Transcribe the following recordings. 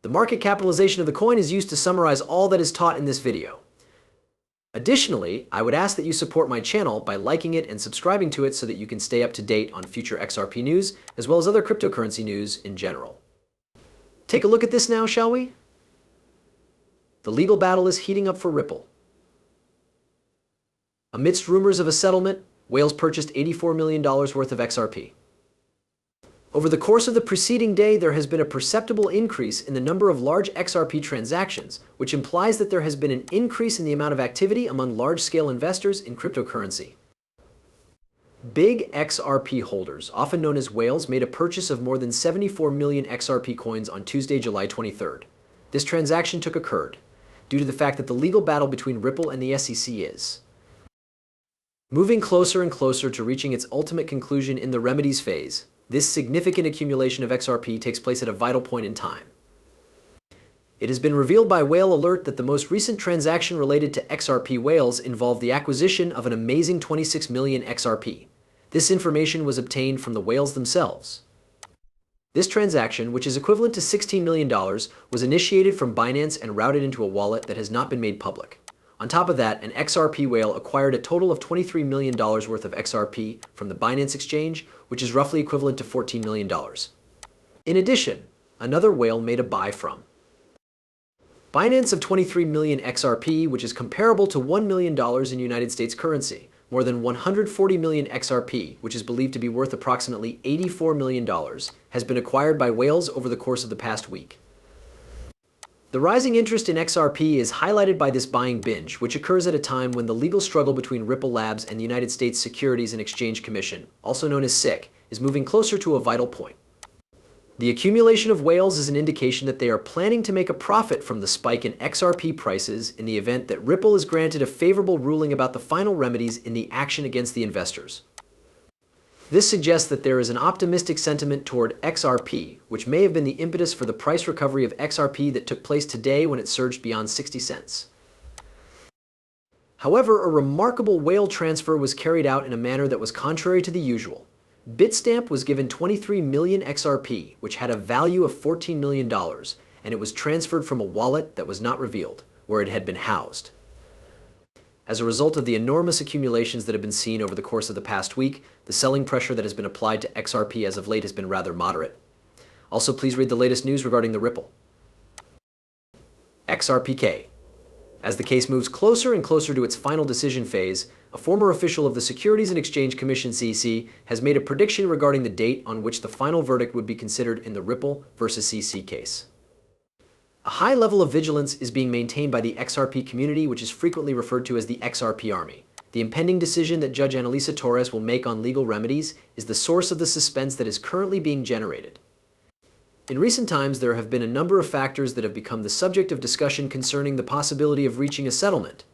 The market capitalization of the coin is used to summarize all that is taught in this video. Additionally, I would ask that you support my channel by liking it and subscribing to it so that you can stay up to date on future XRP news, as well as other cryptocurrency news in general. Take a look at this now, shall we? The legal battle is heating up for Ripple. Amidst rumors of a settlement, whales purchased $84 million worth of XRP. Over the course of the preceding day, there has been a perceptible increase in the number of large XRP transactions, which implies that there has been an increase in the amount of activity among large-scale investors in cryptocurrency. Big XRP holders, often known as whales, made a purchase of more than 74 million XRP coins on Tuesday, July 23rd. This transaction occurred due to the fact that the legal battle between Ripple and the SEC is moving closer and closer to reaching its ultimate conclusion in the remedies phase. This significant accumulation of XRP takes place at a vital point in time. It has been revealed by Whale Alert that the most recent transaction related to XRP whales involved the acquisition of an amazing 26 million XRP. This information was obtained from the whales themselves. This transaction, which is equivalent to $16 million, was initiated from Binance and routed into a wallet that has not been made public. On top of that, an XRP whale acquired a total of $23 million worth of XRP from the Binance exchange, which is roughly equivalent to $14 million. In addition, another whale made a buy from Binance of 23 million XRP, which is comparable to $1 million in United States currency. More than 140 million XRP, which is believed to be worth approximately $84 million, has been acquired by whales over the course of the past week. The rising interest in XRP is highlighted by this buying binge, which occurs at a time when the legal struggle between Ripple Labs and the United States Securities and Exchange Commission, also known as SEC, is moving closer to a vital point. The accumulation of whales is an indication that they are planning to make a profit from the spike in XRP prices in the event that Ripple is granted a favorable ruling about the final remedies in the action against the investors. This suggests that there is an optimistic sentiment toward XRP, which may have been the impetus for the price recovery of XRP that took place today when it surged beyond 60 cents. However, a remarkable whale transfer was carried out in a manner that was contrary to the usual. Bitstamp was given 23 million XRP, which had a value of $14 million, and it was transferred from a wallet that was not revealed, where it had been housed. As a result of the enormous accumulations that have been seen over the course of the past week, the selling pressure that has been applied to XRP as of late has been rather moderate. Also, please read the latest news regarding the Ripple XRPK. As the case moves closer and closer to its final decision phase, a former official of the Securities and Exchange Commission (SEC) has made a prediction regarding the date on which the final verdict would be considered in the Ripple versus SEC case. A high level of vigilance is being maintained by the XRP community, which is frequently referred to as the XRP Army. The impending decision that Judge Analisa Torres will make on legal remedies is the source of the suspense that is currently being generated. In recent times, there have been a number of factors that have become the subject of discussion concerning the possibility of reaching a settlement.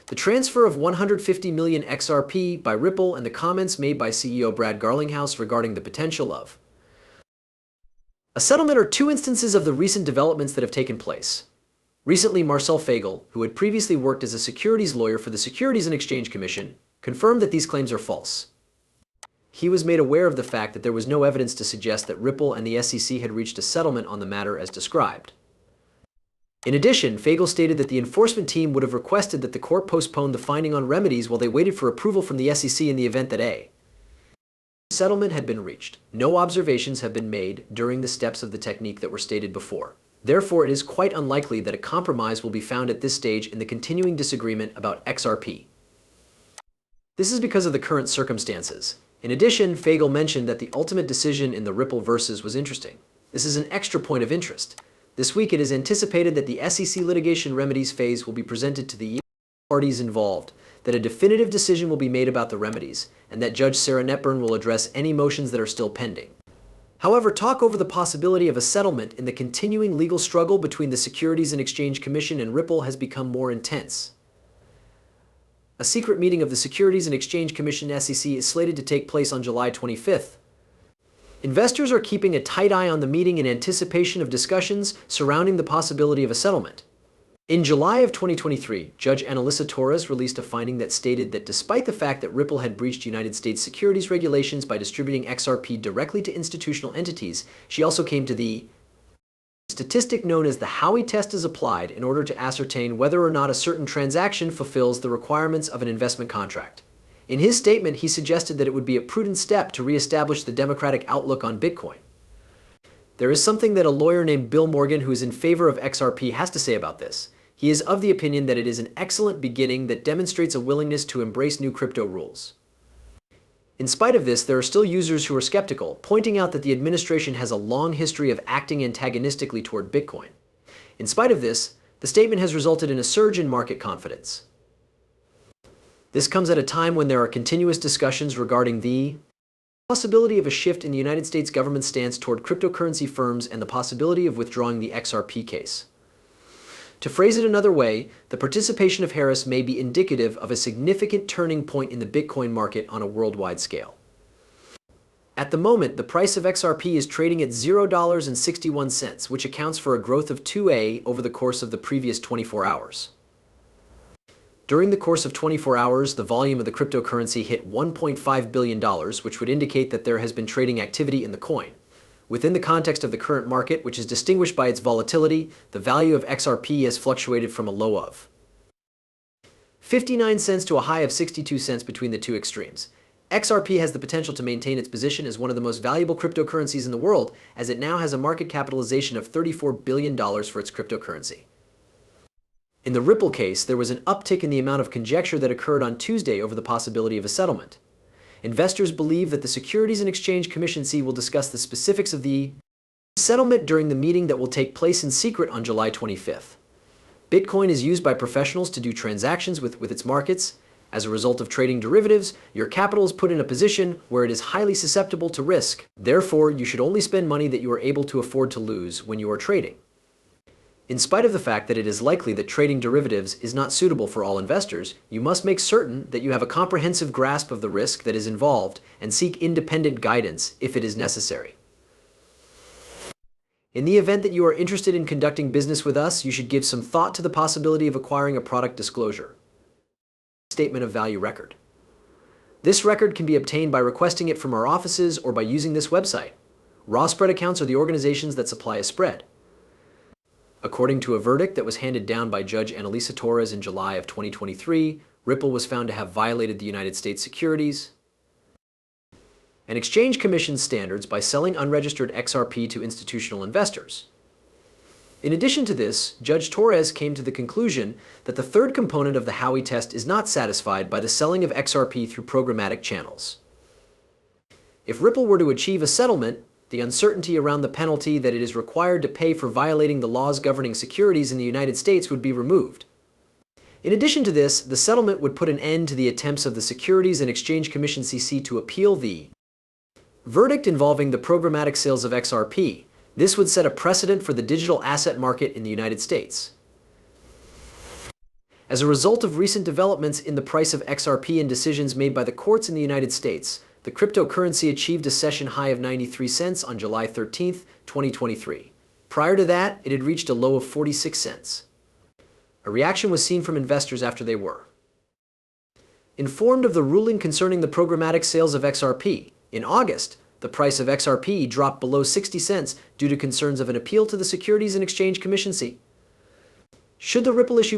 The transfer of 150 million XRP by Ripple and the comments made by CEO Brad Garlinghouse regarding the potential of a settlement are two instances of the recent developments that have taken place. Recently, Marcel Fagel, who had previously worked as a securities lawyer for the Securities and Exchange Commission, confirmed that these claims are false. He was made aware of the fact that there was no evidence to suggest that Ripple and the SEC had reached a settlement on the matter as described. In addition, Fagel stated that the enforcement team would have requested that the court postpone the finding on remedies while they waited for approval from the SEC in the event that a settlement had been reached. No observations have been made during the steps of the technique that were stated before. Therefore, it is quite unlikely that a compromise will be found at this stage in the continuing disagreement about XRP. This is because of the current circumstances. In addition, Fagel mentioned that the ultimate decision in the Ripple versus was interesting. This is an extra point of interest. This week, it is anticipated that the SEC litigation remedies phase will be presented to the parties involved, that a definitive decision will be made about the remedies, and that Judge Sarah Netburn will address any motions that are still pending. However, talk over the possibility of a settlement in the continuing legal struggle between the Securities and Exchange Commission and Ripple has become more intense. A secret meeting of the Securities and Exchange Commission (SEC) is slated to take place on July 25th. Investors are keeping a tight eye on the meeting in anticipation of discussions surrounding the possibility of a settlement. In July of 2023, Judge Analisa Torres released a finding that stated that despite the fact that Ripple had breached United States securities regulations by distributing XRP directly to institutional entities, she also came to the statistic known as the Howey test is applied in order to ascertain whether or not a certain transaction fulfills the requirements of an investment contract. In his statement, he suggested that it would be a prudent step to reestablish the democratic outlook on Bitcoin. There is something that a lawyer named Bill Morgan, who is in favor of XRP, has to say about this. He is of the opinion that it is an excellent beginning that demonstrates a willingness to embrace new crypto rules. In spite of this, there are still users who are skeptical, pointing out that the administration has a long history of acting antagonistically toward Bitcoin. In spite of this, the statement has resulted in a surge in market confidence. This comes at a time when there are continuous discussions regarding the possibility of a shift in the United States government's stance toward cryptocurrency firms and the possibility of withdrawing the XRP case. To phrase it another way, the participation of Harris may be indicative of a significant turning point in the Bitcoin market on a worldwide scale. At the moment, the price of XRP is trading at $0.61, which accounts for a growth of 2A over the course of the previous 24 hours. During the course of 24 hours, the volume of the cryptocurrency hit $1.5 billion, which would indicate that there has been trading activity in the coin. Within the context of the current market, which is distinguished by its volatility, the value of XRP has fluctuated from a low of 59 cents to a high of 62 cents between the two extremes. XRP has the potential to maintain its position as one of the most valuable cryptocurrencies in the world, as it now has a market capitalization of $34 billion for its cryptocurrency. In the Ripple case, there was an uptick in the amount of conjecture that occurred on Tuesday over the possibility of a settlement. Investors believe that the Securities and Exchange Commission will discuss the specifics of the settlement during the meeting that will take place in secret on July 25th. Bitcoin is used by professionals to do transactions with its markets. As a result of trading derivatives, your capital is put in a position where it is highly susceptible to risk. Therefore, you should only spend money that you are able to afford to lose when you are trading. In spite of the fact that it is likely that trading derivatives is not suitable for all investors, you must make certain that you have a comprehensive grasp of the risk that is involved and seek independent guidance if it is necessary. In the event that you are interested in conducting business with us, you should give some thought to the possibility of acquiring a product disclosure statement of value record. This record can be obtained by requesting it from our offices or by using this website. Raw spread accounts are the organizations that supply a spread. According to a verdict that was handed down by Judge Annalisa Torres in July of 2023, Ripple was found to have violated the United States Securities and Exchange Commission standards by selling unregistered XRP to institutional investors. In addition to this, Judge Torres came to the conclusion that the third component of the Howey test is not satisfied by the selling of XRP through programmatic channels. If Ripple were to achieve a settlement, the uncertainty around the penalty that it is required to pay for violating the laws governing securities in the United States would be removed. In addition to this, the settlement would put an end to the attempts of the Securities and Exchange Commission to appeal the verdict involving the programmatic sales of XRP. This would set a precedent for the digital asset market in the United States. As a result of recent developments in the price of XRP and decisions made by the courts in the United States, the cryptocurrency achieved a session high of 93 cents on July 13, 2023. Prior to that, it had reached a low of 46 cents. A reaction was seen from investors after they were informed of the ruling concerning the programmatic sales of XRP. In August, the price of XRP dropped below 60 cents due to concerns of an appeal to the Securities and Exchange Commission. Should the Ripple issue